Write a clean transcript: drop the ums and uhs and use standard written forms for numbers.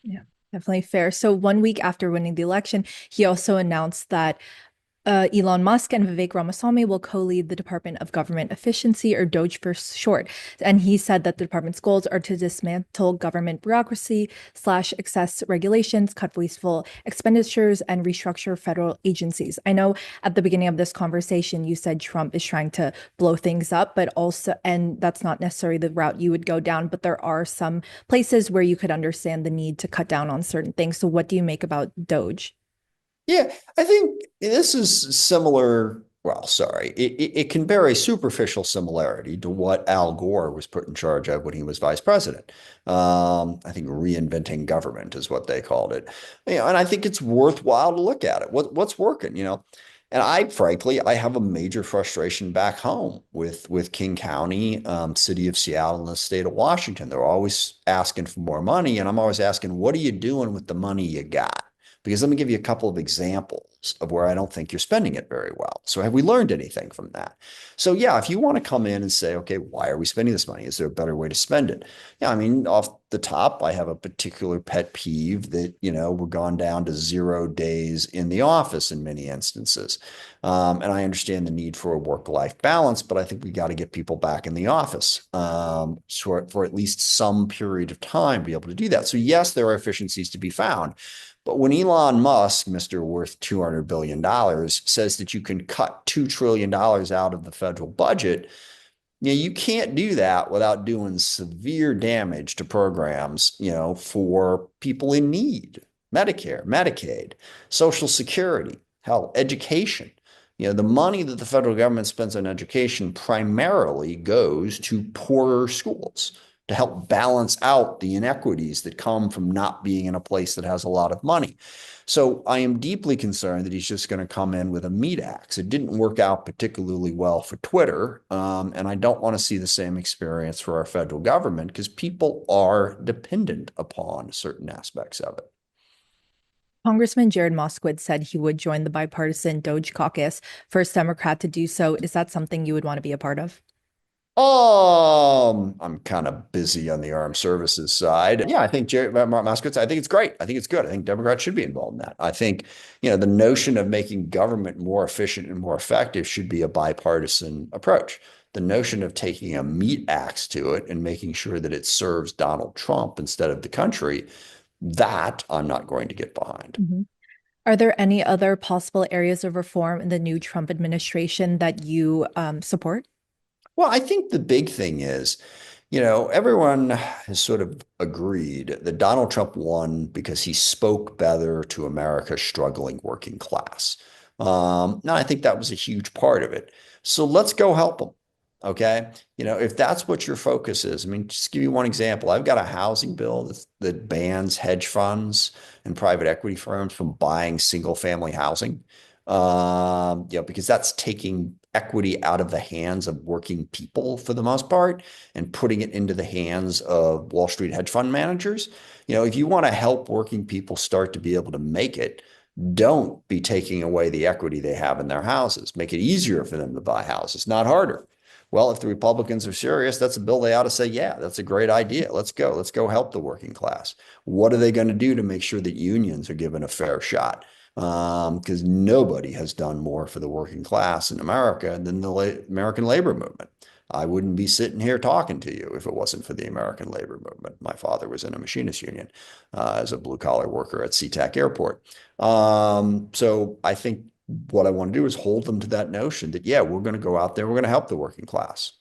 Yeah, definitely fair. So 1 week after winning the election, he also announced that Elon Musk and Vivek Ramaswamy will co-lead the Department of Government Efficiency, or DOGE for short. And he said that the department's goals are to dismantle government bureaucracy, slash excess regulations, cut wasteful expenditures, and restructure federal agencies. I know at the beginning of this conversation, you said Trump is trying to blow things up, but also, and that's not necessarily the route you would go down, but there are some places where you could understand the need to cut down on certain things. So what do you make about DOGE? Yeah, I think this is similar. Well, sorry, it can bear a superficial similarity to what Al Gore was put in charge of when he was vice president. I think reinventing government is what they called it. And I think it's worthwhile to look at it. What's working? And I, frankly, I have a major frustration back home with King County, city of Seattle, and the state of Washington. They're always asking for more money, and I'm always asking, what are you doing with the money you got? Because let me give you a couple of examples of where I don't think you're spending it very well. So have we learned anything from that? So yeah, if you want to come in and say, okay, why are we spending this money? Is there a better way to spend it? Yeah, I mean, off the top, I have a particular pet peeve that, we're gone down to 0 days in the office in many instances. And I understand the need for a work-life balance, but I think we got to get people back in the office for at least some period of time to be able to do that. So yes, there are efficiencies to be found. But when Elon Musk, Mr. Worth $200 billion, says that you can cut $2 trillion out of the federal budget, you can't do that without doing severe damage to programs, for people in need. Medicare, Medicaid, Social Security, hell, education. The money that the federal government spends on education primarily goes to poorer schools to help balance out the inequities that come from not being in a place that has a lot of money. So I am deeply concerned that he's just going to come in with a meat axe. It didn't work out particularly well for Twitter, and I don't want to see the same experience for our federal government because people are dependent upon certain aspects of it. Congressman Jared Moskowitz said he would join the bipartisan DOGE caucus, first Democrat to do so. Is that something you would want to be a part of? I'm kind of busy on the armed services side. Yeah, I think Jerry Moskowitz, I think it's great. I think it's good. I think Democrats should be involved in that. I think, the notion of making government more efficient and more effective should be a bipartisan approach. The notion of taking a meat axe to it and making sure that it serves Donald Trump instead of the country, that I'm not going to get behind. Mhm. Are there any other possible areas of reform in the new Trump administration that you support? Well, I think the big thing is, everyone has sort of agreed that Donald Trump won because he spoke better to America's struggling working class. Now, I think that was a huge part of it. So let's go help them. Okay. If that's what your focus is, I mean, just give you one example. I've got a housing bill that bans hedge funds and private equity firms from buying single family housing. Because that's taking equity out of the hands of working people for the most part and putting it into the hands of Wall Street hedge fund managers. If you want to help working people start to be able to make it, don't be taking away the equity they have in their houses. Make it easier for them to buy houses, not harder. Well, if the Republicans are serious, that's a bill they ought to say, yeah, that's a great idea. Let's go. Let's go help the working class. What are they going to do to make sure that unions are given a fair shot? Because nobody has done more for the working class in America than the American labor movement. I wouldn't be sitting here talking to you if it wasn't for the American labor movement. My father was in a machinist union as a blue collar worker at SeaTac Airport. So I think what I want to do is hold them to that notion that, yeah, we're going to go out there, we're going to help the working class.